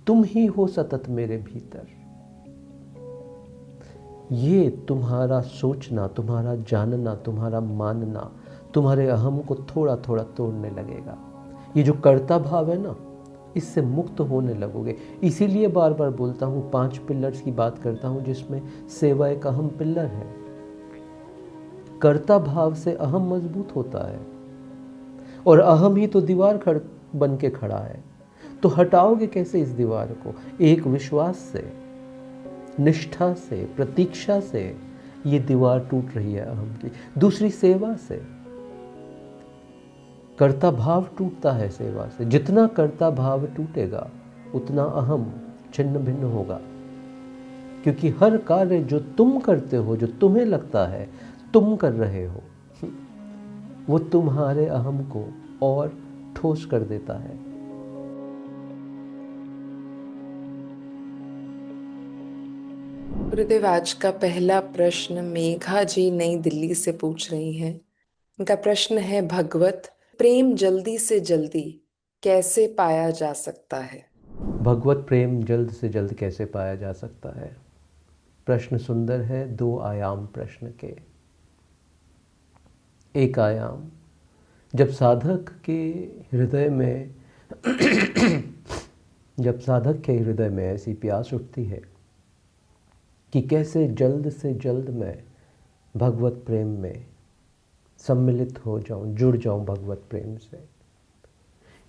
तुम ही हो सतत मेरे भीतर। ये तुम्हारा सोचना, तुम्हारा जानना, तुम्हारा मानना तुम्हारे अहम को थोड़ा थोड़ा तोड़ने लगेगा। ये जो कर्ता भाव है ना, इससे मुक्त होने लगोगे। इसीलिए बार बार बोलता हूँ, 5 पिलर्स की बात करता हूँ, जिसमें सेवा एक अहम पिलर है। कर्ता भाव से अहम मजबूत होता है, और अहम ही तो दीवार बन के खड़ा है। तो हटाओगे कैसे इस दीवार को? एक विश्वास से, निष्ठा से, प्रतीक्षा से। ये दीवार टूट रही है अहम की। दूसरी सेवा से। कर्ता भाव टूटता है सेवा से। जितना कर्ता भाव टूटेगा उतना अहम छिन्न भिन्न होगा, क्योंकि हर कार्य जो तुम करते हो, जो तुम्हें लगता है तुम कर रहे हो, वो तुम्हारे अहम को और ठोस कर देता है। गुरुदेव, आज का पहला प्रश्न मेघा जी नई दिल्ली से पूछ रही हैं। उनका प्रश्न है, भगवत प्रेम जल्दी से जल्दी कैसे पाया जा सकता है? भगवत प्रेम जल्द से जल्द कैसे पाया जा सकता है? प्रश्न सुंदर है। 2 आयाम प्रश्न के। एक आयाम, जब साधक के हृदय में जब साधक के हृदय में ऐसी प्यास उठती है कि कैसे जल्द से जल्द मैं भगवत प्रेम में सम्मिलित हो जाऊं, जुड़ जाऊं भगवत प्रेम से।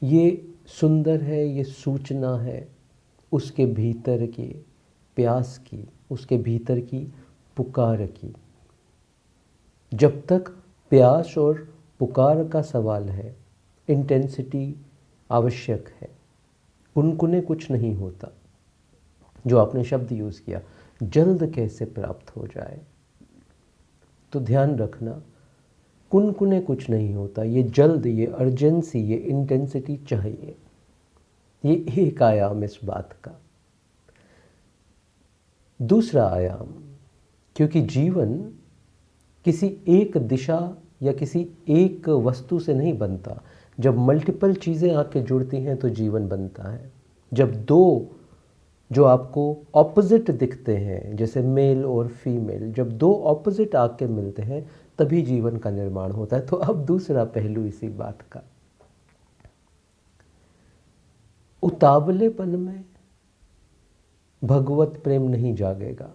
ये सुंदर है, ये सूचना है उसके भीतर की प्यास की, उसके भीतर की पुकार की। जब तक प्यास और पुकार का सवाल है, इंटेंसिटी आवश्यक है। कुनकुने कुछ नहीं होता। जो आपने शब्द यूज़ किया, जल्द कैसे प्राप्त हो जाए, तो ध्यान रखना, कुनकुने कुछ नहीं होता। ये जल्द, ये अर्जेंसी, ये इंटेंसिटी चाहिए। ये एक आयाम इस बात का। दूसरा आयाम, क्योंकि जीवन किसी एक दिशा या किसी एक वस्तु से नहीं बनता। जब मल्टीपल चीज़ें आके जुड़ती हैं तो जीवन बनता है। जब दो जो आपको ऑपोजिट दिखते हैं, जैसे मेल और फीमेल, जब 2 ऑपोजिट आके मिलते हैं तभी जीवन का निर्माण होता है। तो अब दूसरा पहलू इसी बात का, उतावलेपन में भगवत प्रेम नहीं जागेगा।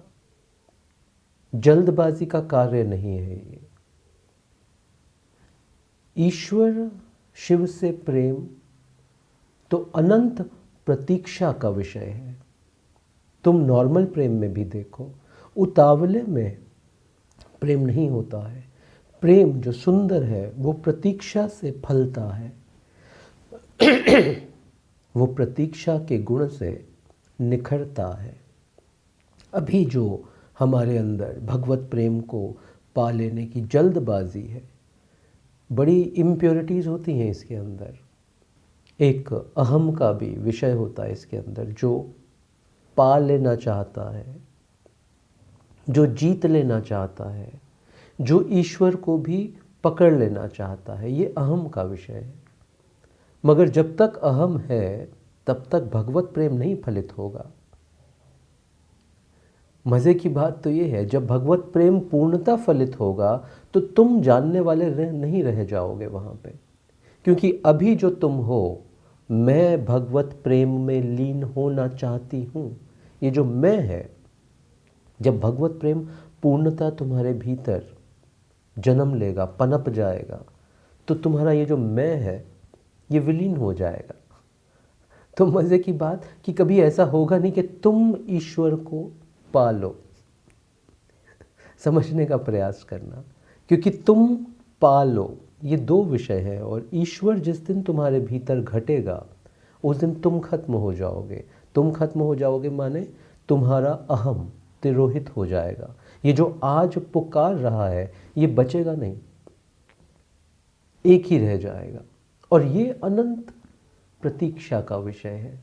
जल्दबाजी का कार्य नहीं है ये। ईश्वर शिव से प्रेम तो अनंत प्रतीक्षा का विषय है। तुम नॉर्मल प्रेम में भी देखो, उतावले में प्रेम नहीं होता है। प्रेम जो सुंदर है वो प्रतीक्षा से फलता है। वो प्रतीक्षा के गुण से निखरता है। अभी जो हमारे अंदर भगवत प्रेम को पा लेने की जल्दबाजी है, बड़ी इम्प्योरिटीज़ होती हैं इसके अंदर। एक अहम का भी विषय होता है इसके अंदर, जो पा लेना चाहता है, जो जीत लेना चाहता है, जो ईश्वर को भी पकड़ लेना चाहता है। ये अहम का विषय है। मगर जब तक अहम है तब तक भगवत प्रेम नहीं फलित होगा। मज़े की बात तो ये है, जब भगवत प्रेम पूर्णता फलित होगा तो तुम जानने वाले नहीं रह जाओगे वहाँ पे। क्योंकि अभी जो तुम हो, मैं भगवत प्रेम में लीन होना चाहती हूँ, ये जो मैं है, जब भगवत प्रेम पूर्णता तुम्हारे भीतर जन्म लेगा, पनप जाएगा, तो तुम्हारा ये जो मैं है ये विलीन हो जाएगा। तो मज़े की बात कि कभी ऐसा होगा नहीं कि तुम ईश्वर को पालो। समझने का प्रयास करना, क्योंकि तुम पालो ये 2 विषय है। और ईश्वर जिस दिन तुम्हारे भीतर घटेगा उस दिन तुम खत्म हो जाओगे। तुम खत्म हो जाओगे माने तुम्हारा अहम तिरोहित हो जाएगा। ये जो आज पुकार रहा है ये बचेगा नहीं, एक ही रह जाएगा। और ये अनंत प्रतीक्षा का विषय है।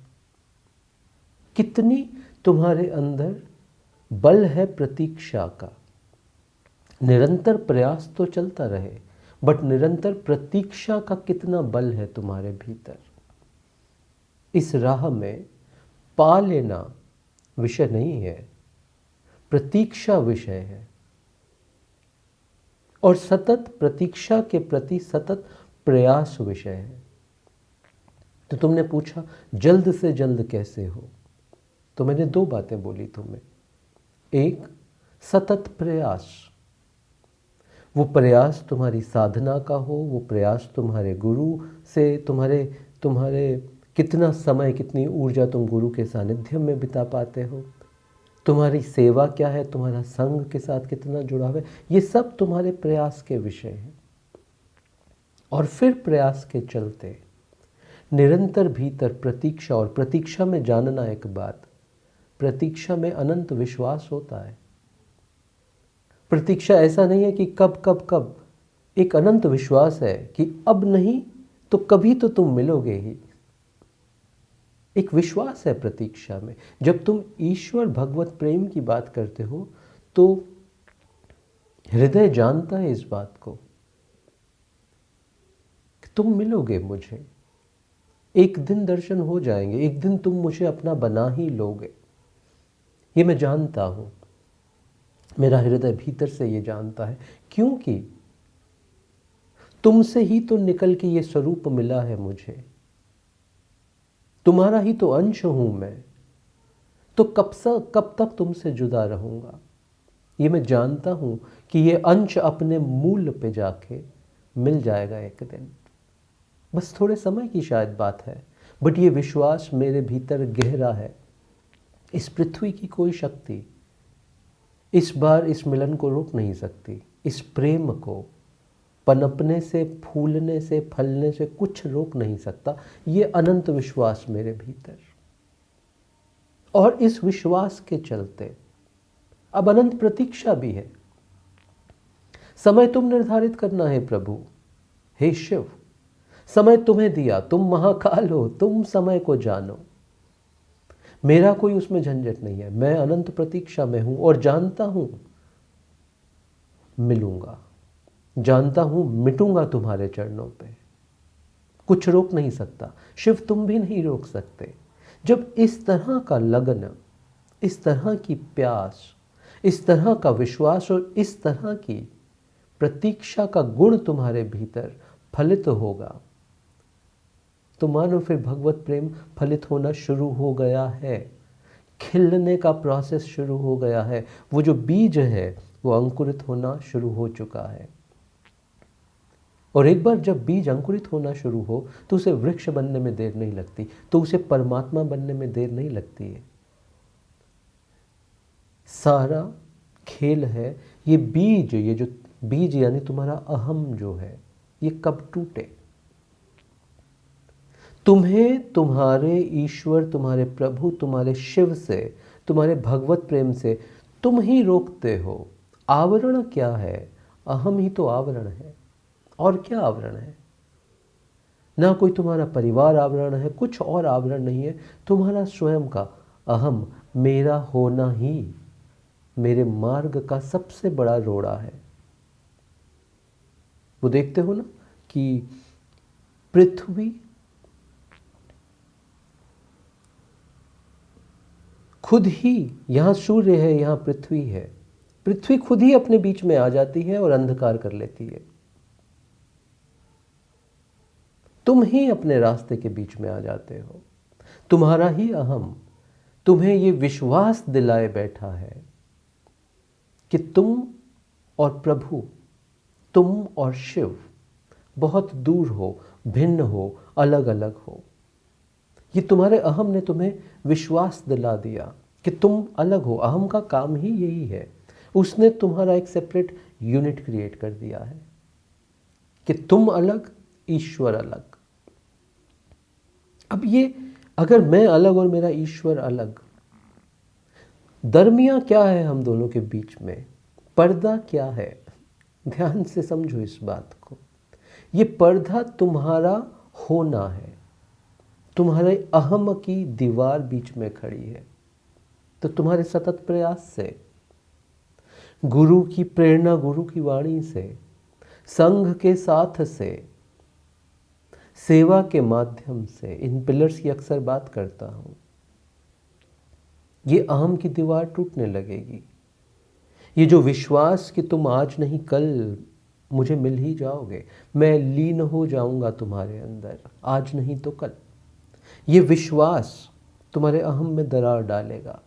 कितनी तुम्हारे अंदर बल है प्रतीक्षा का। निरंतर प्रयास तो चलता रहे, बट निरंतर प्रतीक्षा का कितना बल है तुम्हारे भीतर। इस राह में पा लेना विषय नहीं है, प्रतीक्षा विषय है। और सतत प्रतीक्षा के प्रति सतत प्रयास विषय है। तो तुमने पूछा जल्द से जल्द कैसे हो, तो मैंने दो बातें बोली तुम्हें। एक, सतत प्रयास। वो प्रयास तुम्हारी साधना का हो, वो प्रयास तुम्हारे गुरु से, तुम्हारे कितना समय, कितनी ऊर्जा तुम गुरु के सानिध्य में बिता पाते हो, तुम्हारी सेवा क्या है, तुम्हारा संघ के साथ कितना जुड़ा है, ये सब तुम्हारे प्रयास के विषय हैं। और फिर प्रयास के चलते निरंतर भीतर प्रतीक्षा, और प्रतीक्षा में जानना एक बात, प्रतीक्षा में अनंत विश्वास होता है। प्रतीक्षा ऐसा नहीं है कि कब कब कब, एक अनंत विश्वास है कि अब नहीं तो कभी तो तुम मिलोगे ही। एक विश्वास है प्रतीक्षा में। जब तुम ईश्वर भगवत प्रेम की बात करते हो तो हृदय जानता है इस बात को कि तुम मिलोगे मुझे, एक दिन दर्शन हो जाएंगे, एक दिन तुम मुझे अपना बना ही लोगे। ये मैं जानता हूं, मेरा हृदय भीतर से ये जानता है, क्योंकि तुमसे ही तो निकल के ये स्वरूप मिला है मुझे, तुम्हारा ही तो अंश हूं मैं, तो कब तक तुमसे जुदा रहूंगा। ये मैं जानता हूं कि ये अंश अपने मूल पे जाके मिल जाएगा एक दिन, बस थोड़े समय की शायद बात है, बट ये विश्वास मेरे भीतर गहरा है। इस पृथ्वी की कोई शक्ति इस बार इस मिलन को रोक नहीं सकती। इस प्रेम को पनपने से, फूलने से, फलने से कुछ रोक नहीं सकता। ये अनंत विश्वास मेरे भीतर, और इस विश्वास के चलते अब अनंत प्रतीक्षा भी है। समय तुम निर्धारित करना है प्रभु, हे शिव, समय तुम्हें दिया, तुम महाकाल हो, तुम समय को जानो। मेरा कोई उसमें झंझट नहीं है, मैं अनंत प्रतीक्षा में हूं और जानता हूं मिलूंगा, जानता हूं मिटूंगा तुम्हारे चरणों पे। कुछ रोक नहीं सकता, शिव तुम भी नहीं रोक सकते। जब इस तरह का लगन, इस तरह की प्यास, इस तरह का विश्वास और इस तरह की प्रतीक्षा का गुण तुम्हारे भीतर फलित होगा, तो मानो फिर भगवत प्रेम फलित होना शुरू हो गया है, खिलने का प्रोसेस शुरू हो गया है। वो जो बीज है वो अंकुरित होना शुरू हो चुका है। और एक बार जब बीज अंकुरित होना शुरू हो तो उसे वृक्ष बनने में देर नहीं लगती, तो उसे परमात्मा बनने में देर नहीं लगती है। सारा खेल है ये बीज, ये जो बीज यानी तुम्हारा अहम जो है, ये कब टूटे। तुम्हें तुम्हारे ईश्वर, तुम्हारे प्रभु, तुम्हारे शिव से, तुम्हारे भगवत प्रेम से तुम ही रोकते हो। आवरण क्या है? अहम ही तो आवरण है, और क्या आवरण है? ना कोई तुम्हारा परिवार आवरण है, कुछ और आवरण नहीं है, तुम्हारा स्वयं का अहम, मेरा होना ही मेरे मार्ग का सबसे बड़ा रोड़ा है। वो देखते हो ना कि पृथ्वी खुद ही, यहां सूर्य है, यहां पृथ्वी है, पृथ्वी खुद ही अपने बीच में आ जाती है और अंधकार कर लेती है। तुम ही अपने रास्ते के बीच में आ जाते हो। तुम्हारा ही अहम तुम्हें ये विश्वास दिलाए बैठा है कि तुम और प्रभु, तुम और शिव बहुत दूर हो, भिन्न हो, अलग अलग हो। ये तुम्हारे अहम ने तुम्हें विश्वास दिला दिया कि तुम अलग हो। अहम का काम ही यही है, उसने तुम्हारा एक सेपरेट यूनिट क्रिएट कर दिया है कि तुम अलग, ईश्वर अलग। अब ये अगर मैं अलग और मेरा ईश्वर अलग, दरमियां क्या है हम दोनों के बीच में? पर्दा क्या है? ध्यान से समझो इस बात को। ये पर्दा तुम्हारा होना है, तुम्हारे अहम की दीवार बीच में खड़ी है। तो तुम्हारे सतत प्रयास से, गुरु की प्रेरणा, गुरु की वाणी से, संघ के साथ से, सेवा के माध्यम से, इन पिलर्स की अक्सर बात करता हूं, ये अहम की दीवार टूटने लगेगी। ये जो विश्वास कि तुम आज नहीं कल मुझे मिल ही जाओगे, मैं लीन हो जाऊंगा तुम्हारे अंदर, आज नहीं तो कल, ये विश्वास तुम्हारे अहम में दरार डालेगा।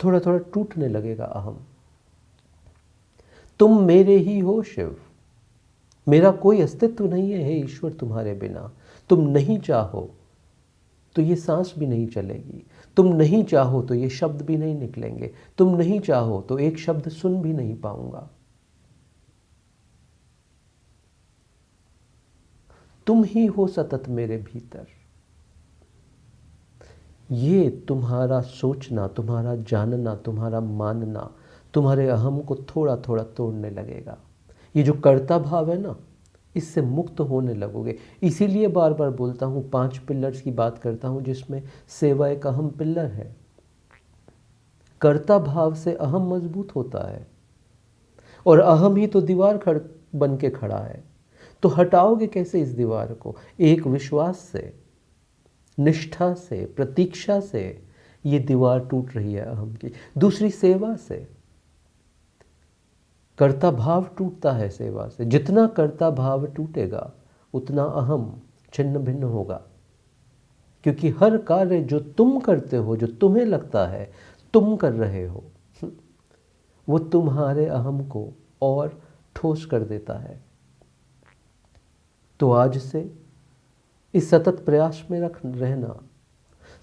थोड़ा थोड़ा टूटने लगेगा अहम। तुम मेरे ही हो शिव, मेरा कोई अस्तित्व नहीं है हे ईश्वर तुम्हारे बिना। तुम नहीं चाहो तो ये सांस भी नहीं चलेगी, तुम नहीं चाहो तो ये शब्द भी नहीं निकलेंगे, तुम नहीं चाहो तो एक शब्द सुन भी नहीं पाऊंगा। तुम ही हो सतत मेरे भीतर। ये तुम्हारा सोचना, तुम्हारा जानना, तुम्हारा मानना तुम्हारे अहम को थोड़ा थोड़ा तोड़ने लगेगा। ये जो कर्ता भाव है ना, इससे मुक्त होने लगोगे। इसीलिए बार बार बोलता हूँ, 5 पिलर्स की बात करता हूँ, जिसमें सेवा एक अहम पिलर है। कर्ता भाव से अहम मजबूत होता है, और अहम ही तो दीवार बन के खड़ा है। तो हटाओगे कैसे इस दीवार को? एक विश्वास से, निष्ठा से, प्रतीक्षा से ये दीवार टूट रही है अहम की। दूसरी सेवा से, कर्ता भाव टूटता है सेवा से। जितना कर्ता भाव टूटेगा उतना अहम छिन्न भिन्न होगा, क्योंकि हर कार्य जो तुम करते हो, जो तुम्हें लगता है तुम कर रहे हो, वो तुम्हारे अहम को और ठोस कर देता है। तो आज से इस सतत प्रयास में रहना।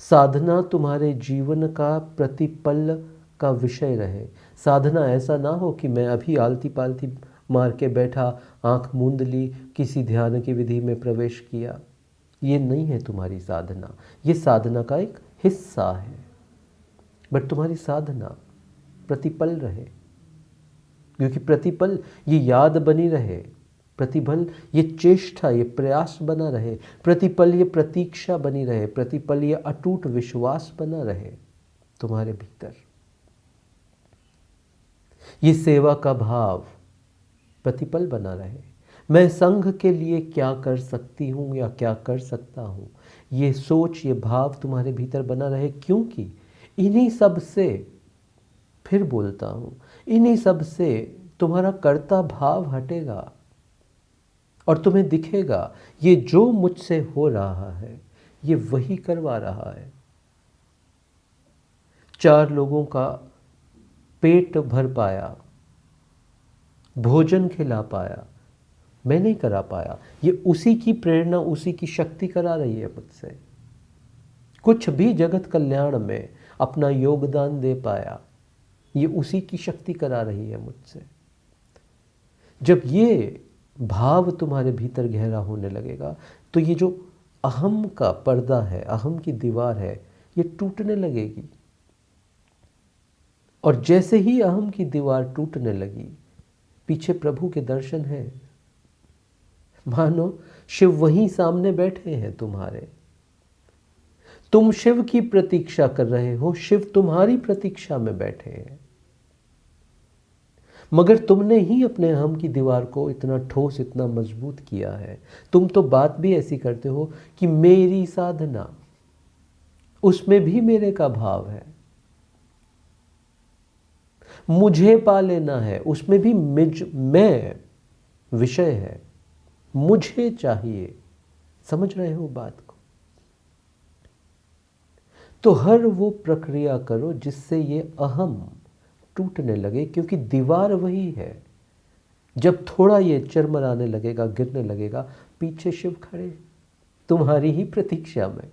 साधना तुम्हारे जीवन का प्रतिपल का विषय रहे। साधना ऐसा ना हो कि मैं अभी आलती पालती मार के बैठा, आंख मूंद ली, किसी ध्यान की विधि में प्रवेश किया। ये नहीं है तुम्हारी साधना। ये साधना का एक हिस्सा है, बट तुम्हारी साधना प्रतिपल रहे, क्योंकि प्रतिपल ये याद बनी रहे, प्रतिपल ये चेष्टा, ये प्रयास बना रहे, प्रतिपल ये प्रतीक्षा बनी रहे, प्रतिपल ये अटूट विश्वास बना रहे तुम्हारे भीतर। ये सेवा का भाव प्रतिपल बना रहे। मैं संघ के लिए क्या कर सकती हूँ या क्या कर सकता हूँ, ये सोच, ये भाव तुम्हारे भीतर बना रहे, क्योंकि इन्हीं सब से, फिर बोलता हूँ, इन्हीं सब से तुम्हारा कर्ता भाव हटेगा और तुम्हें दिखेगा ये जो मुझसे हो रहा है ये वही करवा रहा है। 4 लोगों का पेट भर पाया, भोजन खिला पाया, मैं नहीं करा पाया, ये उसी की प्रेरणा, उसी की शक्ति करा रही है मुझसे। कुछ भी जगत कल्याण में अपना योगदान दे पाया, ये उसी की शक्ति करा रही है मुझसे। जब ये भाव तुम्हारे भीतर गहरा होने लगेगा तो ये जो अहम का पर्दा है, अहम की दीवार है, ये टूटने लगेगी। और जैसे ही अहम की दीवार टूटने लगी, पीछे प्रभु के दर्शन है। मानो शिव वहीं सामने बैठे हैं तुम्हारे। तुम शिव की प्रतीक्षा कर रहे हो, शिव तुम्हारी प्रतीक्षा में बैठे हैं, मगर तुमने ही अपने अहम की दीवार को इतना ठोस, इतना मजबूत किया है। तुम तो बात भी ऐसी करते हो कि मेरी साधना, उसमें भी मेरे का भाव है, मुझे पा लेना है, उसमें भी मैं विषय है, मुझे चाहिए। समझ रहे हो बात को? तो हर वो प्रक्रिया करो जिससे ये अहम टूटने लगे, क्योंकि दीवार वही है। जब थोड़ा ये चरमराने लगेगा, गिरने लगेगा, पीछे शिव खड़े तुम्हारी ही प्रतीक्षा में।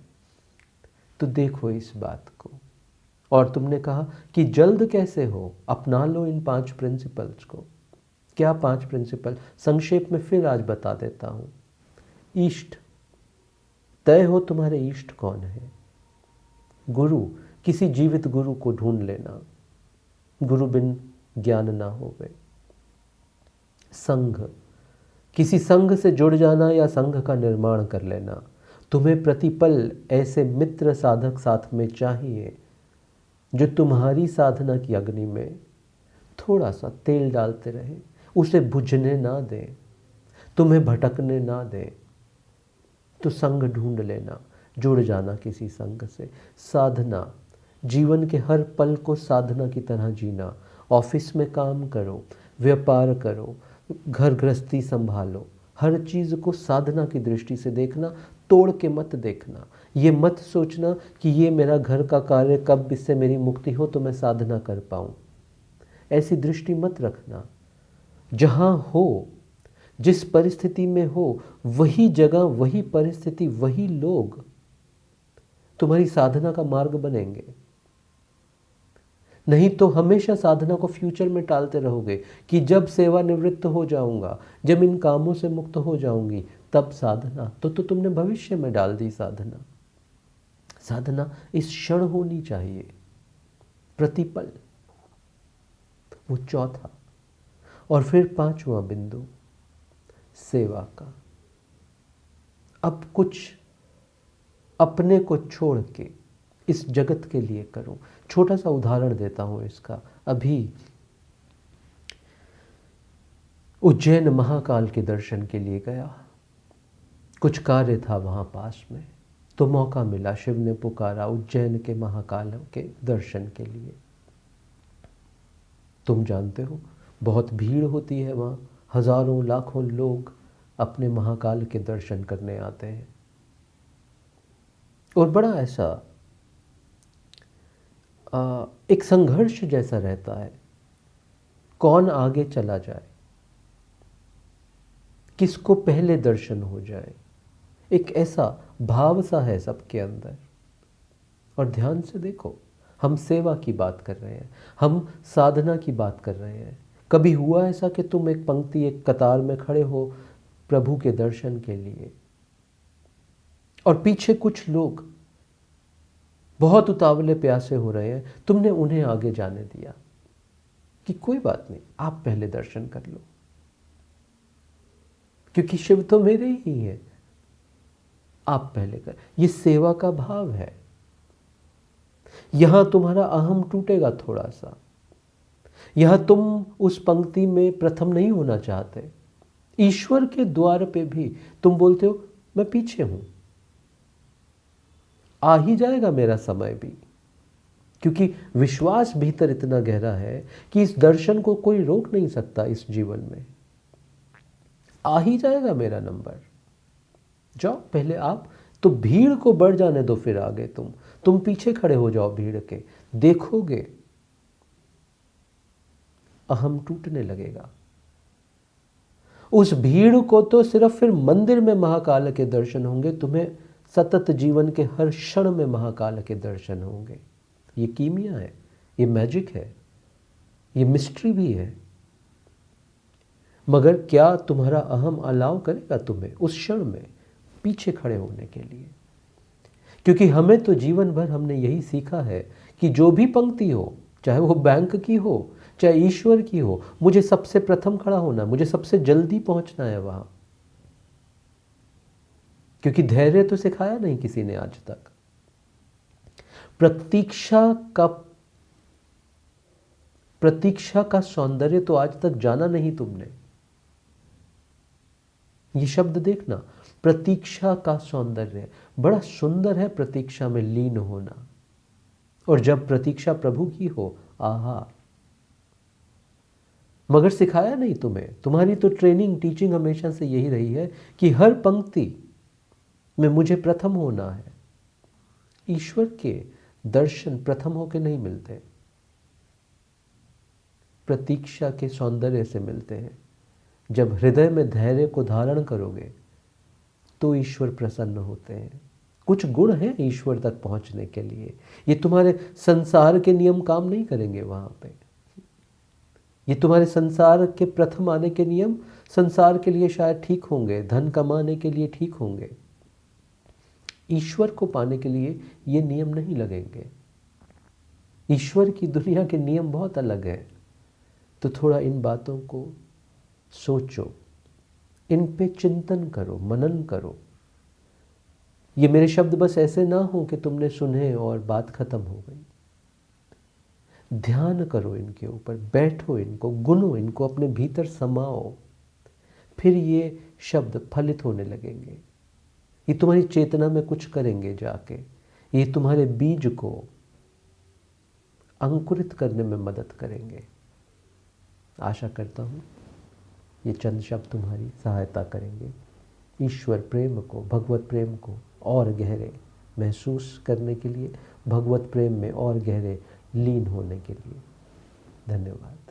तो देखो इस बात को। और तुमने कहा कि जल्द कैसे हो, अपना लो इन 5 प्रिंसिपल्स को। क्या 5 प्रिंसिपल? संक्षेप में फिर आज बता देता हूँ। इष्ट, तय हो तुम्हारे इष्ट कौन है। गुरु, किसी जीवित गुरु को ढूंढ लेना, गुरु बिन ज्ञान ना होवे। संघ, किसी संघ से जुड़ जाना या संघ का निर्माण कर लेना। तुम्हें प्रतिपल ऐसे मित्र साधक साथ में चाहिए जो तुम्हारी साधना की अग्नि में थोड़ा सा तेल डालते रहे, उसे बुझने ना दें, तुम्हें भटकने ना दें। तो संग ढूंढ लेना, जुड़ जाना किसी संग से। साधना जीवन के हर पल को साधना की तरह जीना। ऑफिस में काम करो, व्यापार करो, घर गृहस्थी संभालो, हर चीज़ को साधना की दृष्टि से देखना, तोड़ के मत देखना। ये मत सोचना कि ये मेरा घर का कार्य, कब इससे मेरी मुक्ति हो तो मैं साधना कर पाऊँ। ऐसी दृष्टि मत रखना। जहाँ हो, जिस परिस्थिति में हो, वही जगह, वही परिस्थिति, वही लोग तुम्हारी साधना का मार्ग बनेंगे। नहीं तो हमेशा साधना को फ्यूचर में टालते रहोगे कि जब सेवानिवृत्त हो जाऊंगा, जब इन कामों से मुक्त हो जाऊंगी, तब साधना। तो तुमने भविष्य में डाल दी साधना। साधना इस क्षण होनी चाहिए, प्रतिपल। वो चौथा। और फिर पांचवा बिंदु, सेवा का। अब कुछ अपने को छोड़ के इस जगत के लिए करूं। छोटा सा उदाहरण देता हूं इसका। अभी उज्जैन महाकाल के दर्शन के लिए गया, कुछ कार्य था वहां पास में, तो मौका मिला, शिव ने पुकारा उज्जैन के महाकाल के दर्शन के लिए। तुम जानते हो बहुत भीड़ होती है वहाँ, हजारों लाखों लोग अपने महाकाल के दर्शन करने आते हैं। और बड़ा ऐसा एक संघर्ष जैसा रहता है, कौन आगे चला जाए, किसको पहले दर्शन हो जाए। एक ऐसा भाव सा है सबके अंदर। और ध्यान से देखो, हम सेवा की बात कर रहे हैं, हम साधना की बात कर रहे हैं। कभी हुआ ऐसा कि तुम एक पंक्ति, एक कतार में खड़े हो प्रभु के दर्शन के लिए, और पीछे कुछ लोग बहुत उतावले प्यासे हो रहे हैं, तुमने उन्हें आगे जाने दिया कि कोई बात नहीं, आप पहले दर्शन कर लो, क्योंकि शिव तो मेरे ही हैं, आप पहले कर। ये सेवा का भाव है। यहां तुम्हारा अहम टूटेगा थोड़ा सा। यहां तुम उस पंक्ति में प्रथम नहीं होना चाहते। ईश्वर के द्वार पे भी तुम बोलते हो मैं पीछे हूं, आ ही जाएगा मेरा समय भी, क्योंकि विश्वास भीतर इतना गहरा है कि इस दर्शन को कोई रोक नहीं सकता। इस जीवन में आ ही जाएगा मेरा नंबर। जाओ पहले आप, तो भीड़ को बढ़ जाने दो, फिर आगे तुम पीछे खड़े हो जाओ भीड़ के, देखोगे अहम टूटने लगेगा। उस भीड़ को तो सिर्फ फिर मंदिर में महाकाल के दर्शन होंगे, तुम्हें सतत जीवन के हर क्षण में महाकाल के दर्शन होंगे। ये कीमिया है, ये मैजिक है, ये मिस्ट्री भी है। मगर क्या तुम्हारा अहम अलाउ करेगा तुम्हें उस क्षण में पीछे खड़े होने के लिए? क्योंकि हमें तो जीवन भर हमने यही सीखा है कि जो भी पंक्ति हो, चाहे वो बैंक की हो, चाहे ईश्वर की हो, मुझे सबसे प्रथम खड़ा होना, मुझे सबसे जल्दी पहुंचना है वहां। क्योंकि धैर्य तो सिखाया नहीं किसी ने आज तक। प्रतीक्षा का सौंदर्य तो आज तक जाना नहीं तुमने। ये शब्द देखना, प्रतीक्षा का सौंदर्य बड़ा सुंदर है, प्रतीक्षा में लीन होना। और जब प्रतीक्षा प्रभु की हो, आहा। मगर सिखाया नहीं तुम्हें। तुम्हारी तो ट्रेनिंग, टीचिंग हमेशा से यही रही है कि हर पंक्ति में मुझे प्रथम होना है। ईश्वर के दर्शन प्रथम होके नहीं मिलते, प्रतीक्षा के सौंदर्य से मिलते हैं। जब हृदय में धैर्य को धारण करोगे तो ईश्वर प्रसन्न होते हैं। कुछ गुण हैं ईश्वर तक पहुंचने के लिए। ये तुम्हारे संसार के नियम काम नहीं करेंगे वहां पे। ये तुम्हारे संसार के प्रथम आने के नियम संसार के लिए शायद ठीक होंगे, धन कमाने के लिए ठीक होंगे, ईश्वर को पाने के लिए ये नियम नहीं लगेंगे। ईश्वर की दुनिया के नियम बहुत अलग हैं। तो थोड़ा इन बातों को सोचो, इन पे चिंतन करो, मनन करो। ये मेरे शब्द बस ऐसे ना हो कि तुमने सुने और बात खत्म हो गई। ध्यान करो इनके ऊपर, बैठो, इनको गुनो, इनको अपने भीतर समाओ। फिर ये शब्द फलित होने लगेंगे। ये तुम्हारी चेतना में कुछ करेंगे जाके। ये तुम्हारे बीज को अंकुरित करने में मदद करेंगे। आशा करता हूँ ये चंद शब्द तुम्हारी सहायता करेंगे ईश्वर प्रेम को, भगवत प्रेम को और गहरे महसूस करने के लिए, भगवत प्रेम में और गहरे लीन होने के लिए। धन्यवाद।